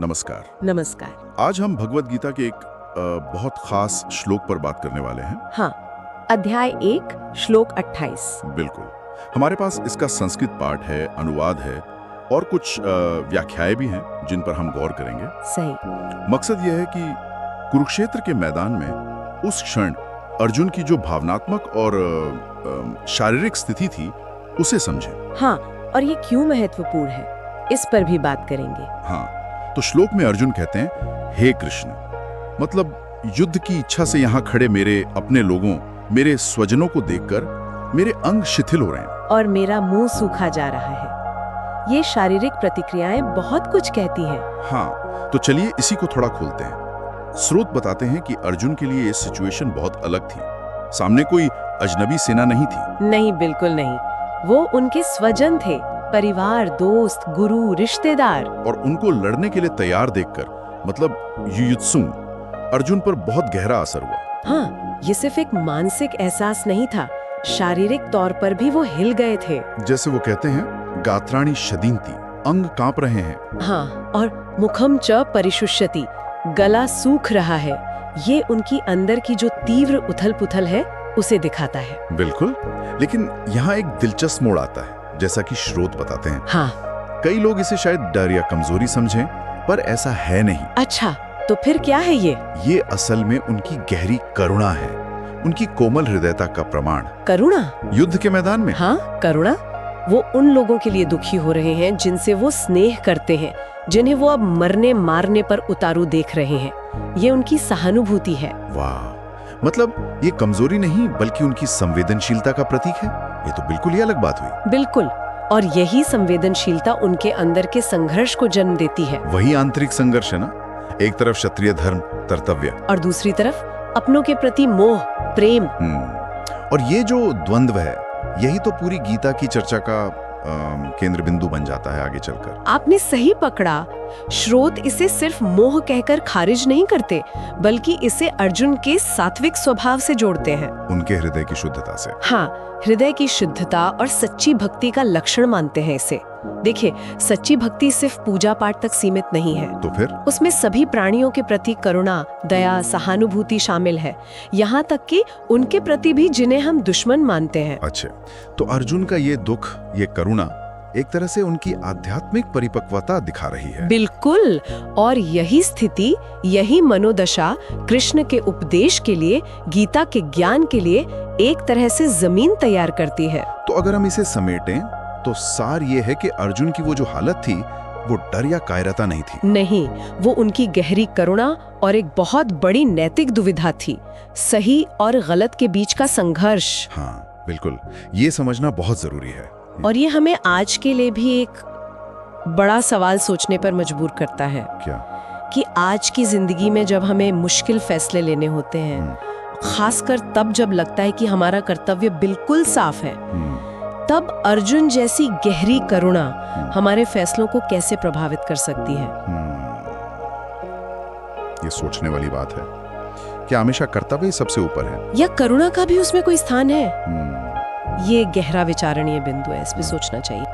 नमस्कार। नमस्कार। आज हम भगवत गीता के एक बहुत खास श्लोक पर बात करने वाले हैं। हाँ, अध्याय 1 श्लोक 28। बिल्कुल। हमारे पास इसका संस्कृत पाठ है, अनुवाद है और कुछ व्याख्याएं भी हैं जिन पर हम गौर करेंगे। सही। मकसद यह है कि कुरुक्षेत्र के मैदान में उस क्षण अर्जुन की जो भावनात्मक और शारीरिक स्थिति थी उसे समझें। हाँ, और ये क्यों महत्वपूर्ण है इस पर भी बात करेंगे। हाँ, तो श्लोक में अर्जुन कहते हैं, हे कृष्ण, मतलब युद्ध की इच्छा से यहाँ खड़े मेरे अपने लोगों, मेरे स्वजनों को देखकर मेरे अंग शिथिल हो रहे हैं और मेरा मुंह सूखा जा रहा है। ये शारीरिक प्रतिक्रियाएं बहुत कुछ कहती हैं। हाँ, तो चलिए इसी को थोड़ा खोलते हैं। स्रोत बताते हैं कि अर्जुन के लिए ये सिचुएशन बहुत अलग थी। सामने कोई अजनबी सेना नहीं थी। नहीं, बिल्कुल नहीं। वो उनके स्वजन थे, परिवार, दोस्त, गुरु, रिश्तेदार। और उनको लड़ने के लिए तैयार देखकर, मतलब युयुत्सुंग, अर्जुन पर बहुत गहरा असर हुआ। हाँ, ये सिर्फ एक मानसिक एहसास नहीं था, शारीरिक तौर पर भी वो हिल गए थे। जैसे वो कहते हैं, गात्राणी शदींती, अंग कांप रहे हैं। हाँ, और मुखम च परिशुष्यति, गला सूख रहा है। ये उनकी अंदर की जो तीव्र उथल-पुथल है उसे दिखाता है। बिल्कुल, लेकिन यहाँ एक दिलचस्प मोड़ आता है, जैसा कि स्रोत बताते हैं। हाँ। कई लोग इसे शायद डर या कमजोरी समझें, पर ऐसा है नहीं। अच्छा, तो फिर क्या है ये? ये असल में उनकी गहरी करुणा है, उनकी कोमल हृदयता का प्रमाण। करुणा? युद्ध के मैदान में? हाँ, करुणा। वो उन लोगों के लिए दुखी हो रहे हैं जिनसे वो स्नेह करते हैं, जिन्हें वो अब मरने मारने पर उतारू देख रहे हैं। ये उनकी सहानुभूति है। वाह, मतलब ये कमजोरी नहीं बल्कि उनकी संवेदनशीलता का प्रतीक है। ये तो बिल्कुल ही अलग बात हुई। बिल्कुल, और यही संवेदनशीलता उनके अंदर के संघर्ष को जन्म देती है। वही आंतरिक संघर्ष है ना, एक तरफ क्षत्रिय धर्म कर्तव्य और दूसरी तरफ अपनों के प्रति मोह, प्रेम। और ये जो द्वंद्व है, यही तो पूरी गीता की चर्चा का केंद्र बिंदु बन जाता है आगे चलकर। आपने सही पकड़ा। स्रोत इसे सिर्फ मोह कहकर खारिज नहीं करते, बल्कि इसे अर्जुन के सात्विक स्वभाव से जोड़ते हैं, उनके हृदय की शुद्धता से। हाँ, हृदय की शुद्धता और सच्ची भक्ति का लक्षण मानते हैं इसे। देखिए, सच्ची भक्ति सिर्फ पूजा पाठ तक सीमित नहीं है। तो फिर उसमें सभी प्राणियों के प्रति करुणा, दया, सहानुभूति शामिल है, यहाँ तक कि उनके प्रति भी जिन्हें हम दुश्मन मानते हैं। अच्छा, तो अर्जुन का ये दुख, ये करुणा एक तरह से उनकी आध्यात्मिक परिपक्वता दिखा रही है। बिल्कुल, और यही स्थिति, यही मनोदशा कृष्ण के उपदेश के लिए, गीता के ज्ञान के लिए एक तरह से जमीन तैयार करती है। तो अगर हम इसे समेटें तो सार ये है कि अर्जुन की वो जो हालत थी, वो डर या कायरता नहीं थी। नहीं, वो उनकी गहरी करुणा और एक बहुत बड़ी नैतिक दुविधा थी, सही और गलत के बीच का संघर्ष। हाँ, बिल्कुल, ये समझना बहुत जरूरी है। और ये हमें आज के लिए भी एक बड़ा सवाल सोचने पर मजबूर करता है। क्या? कि आज की जिंदगी में जब हमें मुश्किल फैसले लेने होते हैं, खासकर तब जब लगता है कि हमारा कर्तव्य बिल्कुल साफ है, तब अर्जुन जैसी गहरी करुणा हमारे फैसलों को कैसे प्रभावित कर सकती है? ये सोचने वाली बात है। क्या हमेशा कर्तव्य ही सबसे ऊपर है, या करुणा का भी उसमें कोई स्थान है? ये गहरा विचारणीय बिंदु है, इस पे सोचना चाहिए।